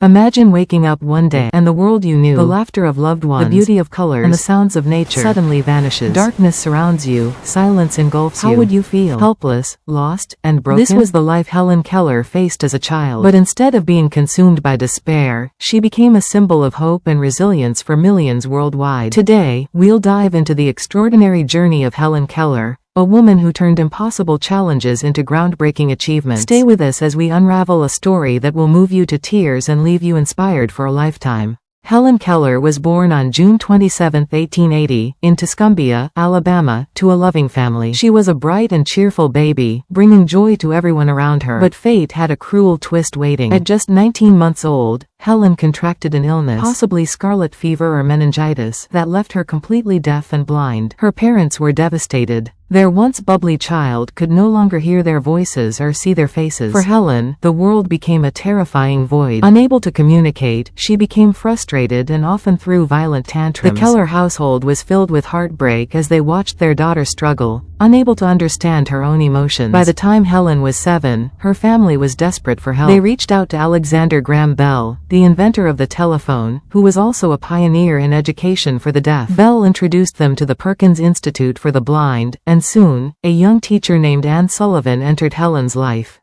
Imagine waking up one day, and the world you knew, the laughter of loved ones, the beauty of colors, and the sounds of nature suddenly vanishes. Darkness surrounds you, silence engulfs you. How would you feel? Helpless, lost, and broken? This was the life Helen Keller faced as a child. But instead of being consumed by despair, she became a symbol of hope and resilience for millions worldwide. Today, we'll dive into the extraordinary journey of Helen Keller, a woman who turned impossible challenges into groundbreaking achievements. Stay with us as we unravel a story that will move you to tears and leave you inspired for a lifetime. Helen Keller was born on June 27, 1880, in Tuscumbia, Alabama, to a loving family. She was a bright and cheerful baby, bringing joy to everyone around her. But fate had a cruel twist waiting. At just 19 months old, Helen contracted an illness, possibly scarlet fever or meningitis, that left her completely deaf and blind. Her parents were devastated. Their once bubbly child could no longer hear their voices or see their faces. For Helen, the world became a terrifying void. Unable to communicate, she became frustrated and often threw violent tantrums. The Keller household was filled with heartbreak as they watched their daughter struggle, unable to understand her own emotions. By the time Helen was 7, her family was desperate for help. They reached out to Alexander Graham Bell, the inventor of the telephone, who was also a pioneer in education for the deaf. Bell introduced them to the Perkins Institute for the Blind, and soon, a young teacher named Anne Sullivan entered Helen's life.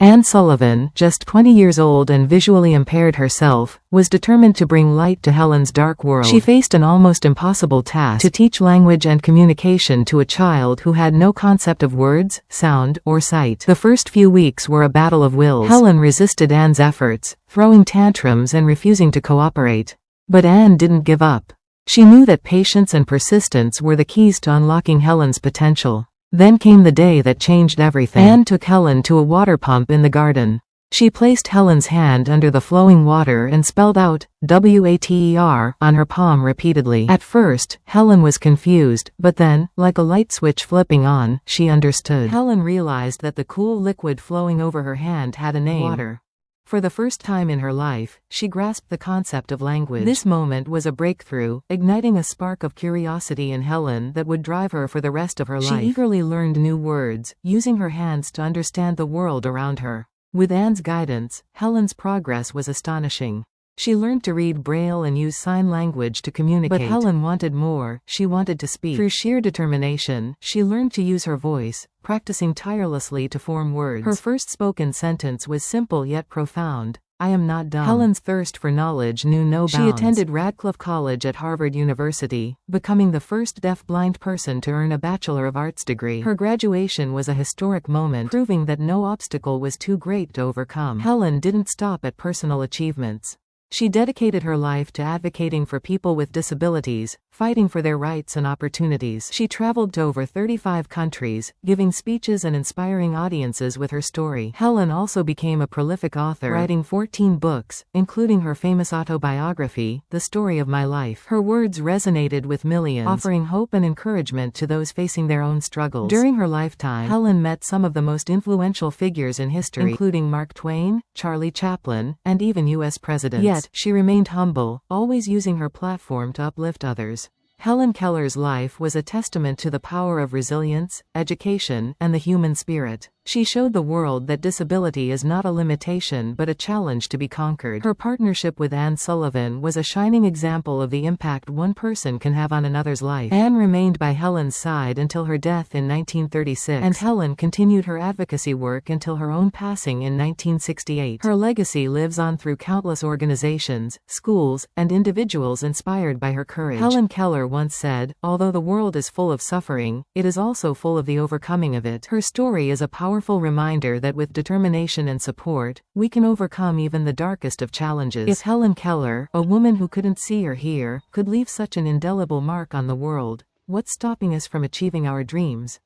Anne Sullivan, just 20 years old and visually impaired herself, was determined to bring light to Helen's dark world. She faced an almost impossible task: to teach language and communication to a child who had no concept of words, sound, or sight. The first few weeks were a battle of wills. Helen resisted Anne's efforts, throwing tantrums and refusing to cooperate. But Anne didn't give up. She knew that patience and persistence were the keys to unlocking Helen's potential. Then came the day that changed everything. Anne took Helen to a water pump in the garden. She placed Helen's hand under the flowing water and spelled out, "WATER," on her palm repeatedly. At first, Helen was confused, but then, like a light switch flipping on, she understood. Helen realized that the cool liquid flowing over her hand had a name: water. For the first time in her life, she grasped the concept of language. This moment was a breakthrough, igniting a spark of curiosity in Helen that would drive her for the rest of her life. She eagerly learned new words, using her hands to understand the world around her. With Anne's guidance, Helen's progress was astonishing. She learned to read Braille and use sign language to communicate. But Helen wanted more. She wanted to speak. Through sheer determination, she learned to use her voice, practicing tirelessly to form words. Her first spoken sentence was simple yet profound: "I am not dumb." Helen's thirst for knowledge knew no bounds. She attended Radcliffe College at Harvard University, becoming the first deaf-blind person to earn a Bachelor of Arts degree. Her graduation was a historic moment, proving that no obstacle was too great to overcome. Helen didn't stop at personal achievements. She dedicated her life to advocating for people with disabilities, fighting for their rights and opportunities. She traveled to over 35 countries, giving speeches and inspiring audiences with her story. Helen also became a prolific author, writing 14 books, including her famous autobiography, The Story of My Life. Her words resonated with millions, offering hope and encouragement to those facing their own struggles. During her lifetime, Helen met some of the most influential figures in history, including Mark Twain, Charlie Chaplin, and even U.S. presidents. Yet, she remained humble, always using her platform to uplift others. Helen Keller's life was a testament to the power of resilience, education, and the human spirit. She showed the world that disability is not a limitation but a challenge to be conquered. Her partnership with Anne Sullivan was a shining example of the impact one person can have on another's life. Anne remained by Helen's side until her death in 1936, and Helen continued her advocacy work until her own passing in 1968. Her legacy lives on through countless organizations, schools, and individuals inspired by her courage. Helen Keller once said, "Although the world is full of suffering, it is also full of the overcoming of it." Her story is a powerful reminder that with determination and support, we can overcome even the darkest of challenges. If Helen Keller, a woman who couldn't see or hear, could leave such an indelible mark on the world, what's stopping us from achieving our dreams?